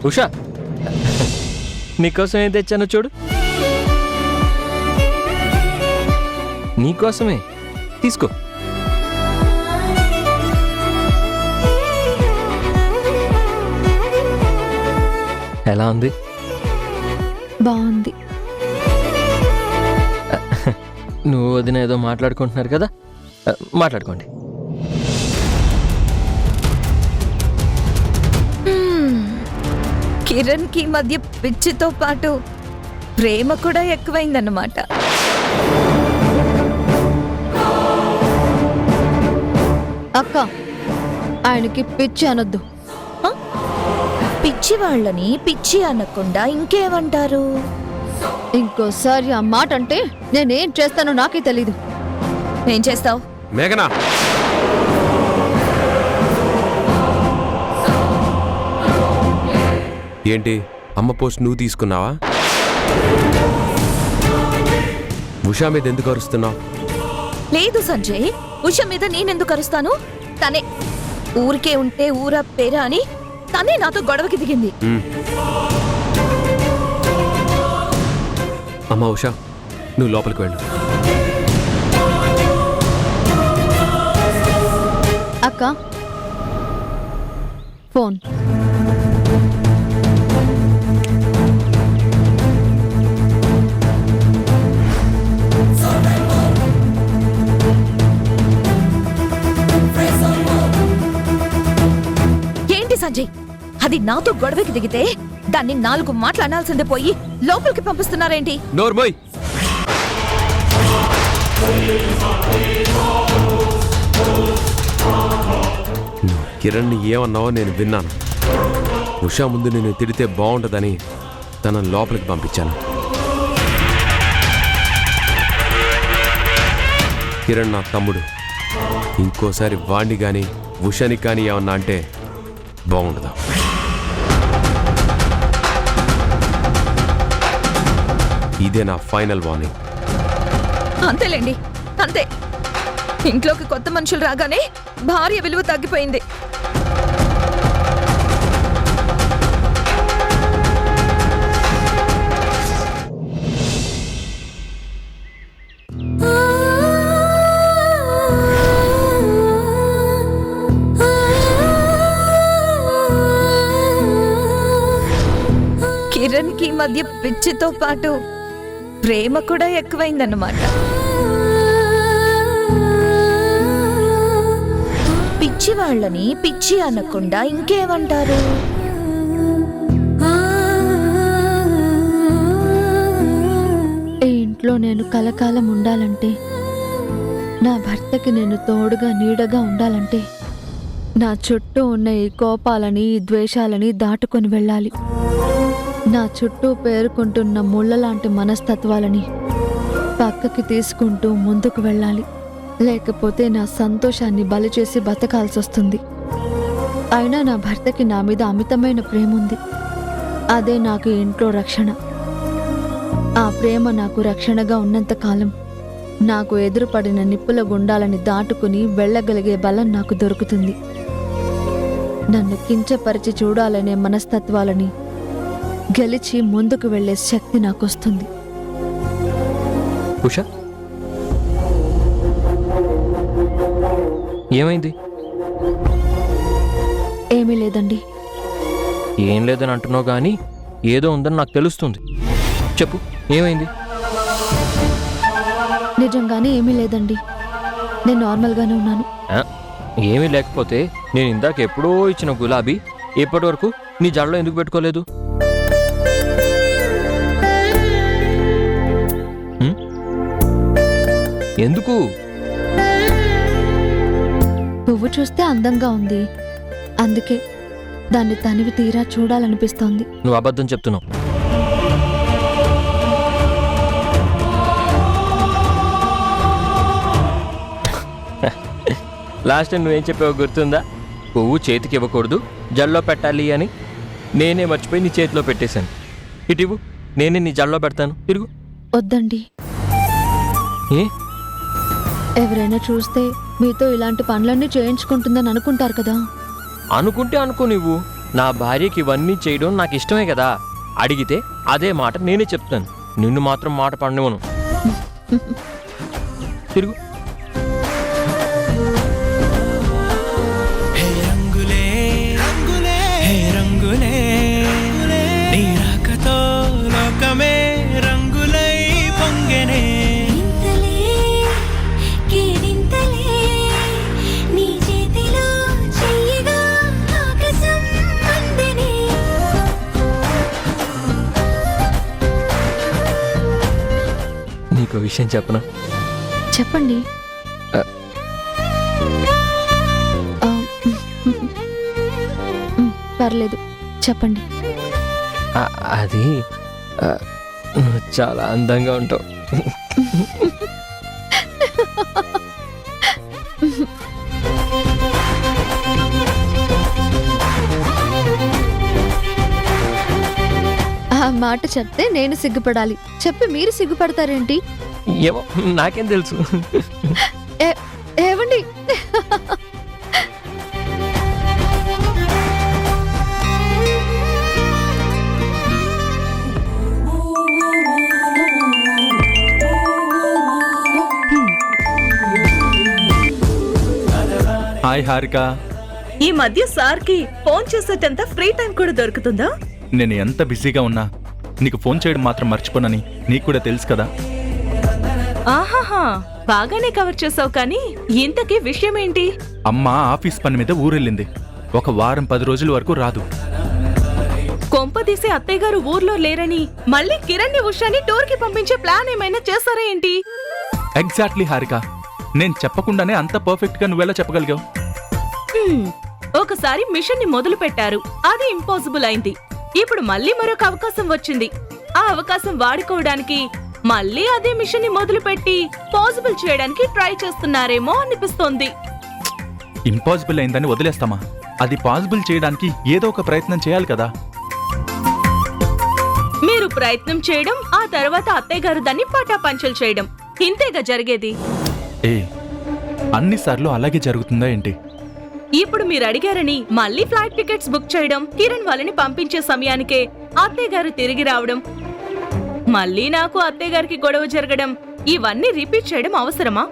ఉషా, నీకోసం ఏం తెచ్చానో చూడు. నీకోసమే, తీసుకో. ఎలా ఉంది? బాగుంది. నువ్వు వదిన ఏదో మాట్లాడుకుంటున్నారు కదా, మాట్లాడుకోండి. కిరణ్ కి మధ్య పిచ్చితో పాటు ప్రేమ కూడా ఎక్కువైందన్నమాట. అక్క, ఆయనకి పిచ్చి అనొద్దు. పిచ్చి వాళ్ళని పిచ్చి అనకుండా ఇంకేమంటారు? ఇంకోసారి ఆ మాట అంటే నేనేం చేస్తానో నాకే తెలీదు. ఏం చేస్తావు? మేఘనా, ఏంటి అమ్మ పోస్ట్ నువ్వు తీసుకున్నావా? ఉషా మీద ఎందుకు అరుస్తున్నావు? లేదు సంజయ్, ఉష మీద నేనెందుకు అరుస్తాను? తనే ఊరికే ఉంటే ఊరా పేరా అని తనే నాతో గొడవకి దిగింది. అమ్మా ఉషా, నువ్వు లోపలికి వెళ్ళు. అక్క, ఫోన్. ఏంటి సంజయ్, అది నాతో గొడవకి దిగితే దాన్ని 4 మాటలు అనాల్సిందే పోయి లోపలికి పంపిస్తున్నారేంటి? నోర్మోయ్, కిరణ్ ఏమన్నావో నేను విన్నాను. ఉషా ముందు నేను తిడితే బాగుంటుందని తనను లోపలికి పంపించాను. కిరణ్ నా తమ్ముడు. ఇంకోసారి వాణ్ణి కానీ ఉషాని కానీ ఏమన్నా అంటే బాగుండదా? ఇదే నా ఫైనల్ వార్నింగ్. అంతేలేండి, అంతే. ఇంట్లోకి కొత్త మనుషులు రాగానే భార్య విలువ తగ్గిపోయింది. కిరణ్ కి మధ్య పిచ్చితో పాటు ప్రేమ కూడా ఎక్కువైందన్నమాట. పిచ్చి వాళ్ళని పిచ్చి అనకుండా ఇంకేమంటారు? ఈ ఇంట్లో నేను కలకాలం ఉండాలంటే, నా భర్తకి నేను తోడుగా నీడగా ఉండాలంటే, నా చుట్టూ ఉన్న ఈ కోపాలని ఈ ద్వేషాలని దాటుకొని వెళ్ళాలి. నా చుట్టూ పేరుకుంటున్న ముళ్ళలాంటి మనస్తత్వాలని పక్కకి తీసుకుంటూ ముందుకు వెళ్ళాలి. లేకపోతే నా సంతోషాన్ని బలి చేసి బతకాల్సి వస్తుంది. అయినా నా భర్తకి నా మీద అమితమైన ప్రేమ ఉంది. అదే నాకు ఇంట్లో రక్షణ. ఆ ప్రేమ నాకు రక్షణగా ఉన్నంతకాలం నాకు ఎదురుపడిన నిప్పుల గుండాలని దాటుకుని వెళ్ళగలిగే బలం నాకు దొరుకుతుంది. నన్ను కించపరిచి చూడాలనే మనస్తత్వాలని గెలిచి ముందుకు వెళ్లే శక్తి నాకొస్తుంది. ఉషా, ఏమైంది? ఏమీ లేదండి. ఏం లేదని అంటున్నావు కానీ ఏదో ఉందని నాకు తెలుస్తుంది. చెప్పు, ఏమైంది? నిజంగానే ఏమీ లేదండి. నేను నార్మల్గానే ఉన్నాను. ఏమీ లేకపోతే నేను ఇందాక ఎప్పుడో ఇచ్చిన గులాబీ ఇప్పటి వరకు నీ జడలో ఎందుకు పెట్టుకోలేదు? ఎందుకు? పువ్వు చూస్తే అందంగా ఉంది, అందుకే దాన్ని తనివి తీరా చూడాలనిపిస్తోంది. నువ్వు అబద్ధం చెప్తున్నావు. లాస్ట్ టైం నువ్వేం చెప్పావో గుర్తుందా? పువ్వు చేతికి ఇవ్వకూడదు, జల్లో పెట్టాలి అని. నేనే మర్చిపోయి నీ చేతిలో పెట్టేశాను. ఇటివ్వు, నేనే నీ జల్లో పెడతాను. తిరుగు. వద్దండి. ఏ? ఎవరైనా చూస్తే మీతో ఇలాంటి పనులన్నీ చేయించుకుంటుందని అనుకుంటారు కదా. అనుకుంటే అనుకో, నువ్వు నా భార్యకి ఇవన్నీ చేయడం నాకు ఇష్టమే కదా. అడిగితే అదే మాట నేనే చెప్తాను. నిన్ను మాత్రం మాట పడనివ్వను. తిరుగు. నీకు విషయం చెప్పనా? చెప్పండి. పర్లేదు, చెప్పండి. అది నువ్వు చాలా అందంగా ఉంటావు. ఆ మాట చెప్తే నేను సిగ్గుపడాలి, చెప్పి మీరు సిగ్గుపడతారేంటి? ఏమో నాకేం తెలుసు. ఏవండి, హాయ్ హారిక. ఈ మధ్య సార్కి ఫోన్ చేసేటంత ఫ్రీ టైం కూడా దొరుకుతుందా? నేను ఎంత బిజీగా ఉన్నా నీకు ఫోన్ చేయడం మాత్రం మర్చిపోనని నీకు కూడా తెలుసు కదా. ఆహాహా, బాగానే కవర్ చేసావు. కానీ ఇంతకీ విషయం ఏంటి? అమ్మ ఆఫీస్ పని మీద ఊరెళ్ళింది. ఒక వారం 10 రోజుల వరకు రాదు. కొంపదీసి అత్తయ్య గారు ఊర్లో లేరని మళ్ళీ కిరణ్ ని ఉషాని టూర్ కి పంపించే ప్లాన్ ఏమైనా చేస్తారా ఏంటి? ఎగ్జాక్ట్లీ హారిక, నేను చెప్పకుండానే అంత పర్ఫెక్ట్ గా నువ్వెలా చెప్పగలిగావు? ఒకసారి మిషన్ ని మొదలు పెట్టారు, అది ఇంపాసిబుల్ అయింది. ఇప్పుడు మళ్ళీ మరొక అవకాశం వచ్చింది. ఆ అవకాశం వాడుకోవడానికి మళ్ళీ అదే మిషన్ ని మొదలు పెట్టి పాసిబుల్ చేయడానికి ట్రై చేస్తున్నారేమో అనిపిస్తోంది. ఇంపాసిబుల్ అయిందని వదిలేస్తామా? అది పాసిబుల్ చేయడానికి ఏదో ఒక ప్రయత్నం చేయాలి కదా. మీరు ప్రయత్నం చేయడం, ఆ తర్వాత అత్తయ్య గారు దాన్ని పటాపంచలు చేయడం, ఇంతేగా జరిగేది. ఏ అన్నిసార్లు అలాగే జరుగుతుందా ఏంటి? ఇప్పుడు మీరు అడిగారని మళ్ళీ ఫ్లైట్ టికెట్స్ బుక్ చేయడం, కిరణ్ వాళ్ళని పంపించే సమయానికే అత్తయ్య గారు తిరిగి రావడం, మళ్ళీ నాకు అత్తయ్య గారికి గొడవ జరగడం, ఇవన్నీ రిపీట్ చేయడం అవసరమా?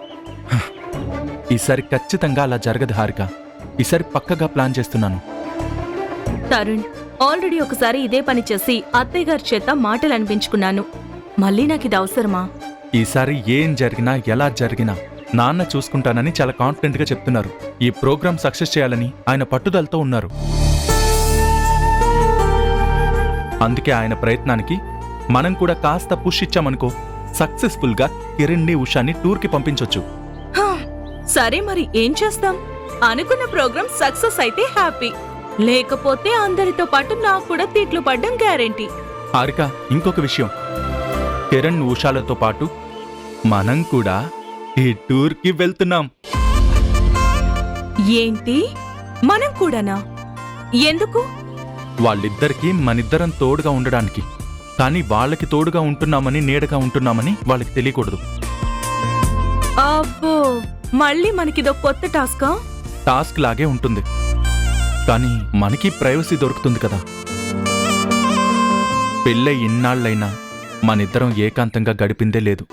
ఈసారి ఖచ్చితంగా అలా జరగదు హారిక. ఈసారి పక్కగా ప్లాన్ చేస్తున్నాను. తరుణ్, ఆల్రెడీ ఒకసారి ఇదే పని చేసి అత్తయ్య గారి చేత మాటలు అనిపించుకున్నాను. మళ్ళీ నాకు ఇది అవసరమా? ఈసారి ఏం జరిగినా ఎలా జరిగినా నాన్న చూసుకుంటానని చాలా కాన్ఫిడెంట్ గా చెప్తున్నారు. ఈ ప్రోగ్రాం సక్సెస్ చేయాలని ఆయన పట్టుదలతో ఉన్నారు. అందుకే ఆయన ప్రయత్నానికి మనం కూడా కాస్త పుష్ ఇచ్చామనుకో, సక్సెస్ఫుల్ గా కిరణ్ ని ఉషాని టూర్ కి పంపించొచ్చు. సరే, మరి ఏం చేస్తాం? అనుకున్న ప్రోగ్రాం సక్సెస్ అయితే హ్యాపీ, లేకపోతే అందరితో పాటు నాకు కూడా తిట్లు పడ్డం గ్యారెంటీ. హారిక, ఇంకొక విషయం, కిరణ్ ఉషాలతో పాటు మనం కూడా ఈ టూర్ కి వెళ్తున్నాం. ఏంటి, మనం కూడానా? ఎందుకు? వాళ్ళిద్దరికీ మనిద్దరం తోడుగా ఉండడానికి. కానీ వాళ్ళకి తోడుగా ఉంటున్నామని, నీడగా ఉంటున్నామని వాళ్ళకి తెలియకూడదు. అబ్బో, మళ్ళీ మనకిదో కొత్త టాస్కా? టాస్క్ లాగే ఉంటుంది, కానీ మనకి ప్రైవసీ దొరుకుతుంది కదా. పెళ్ళై ఇన్నాళ్లైనా మనిద్దరం ఏకాంతంగా గడిపిందే లేదు.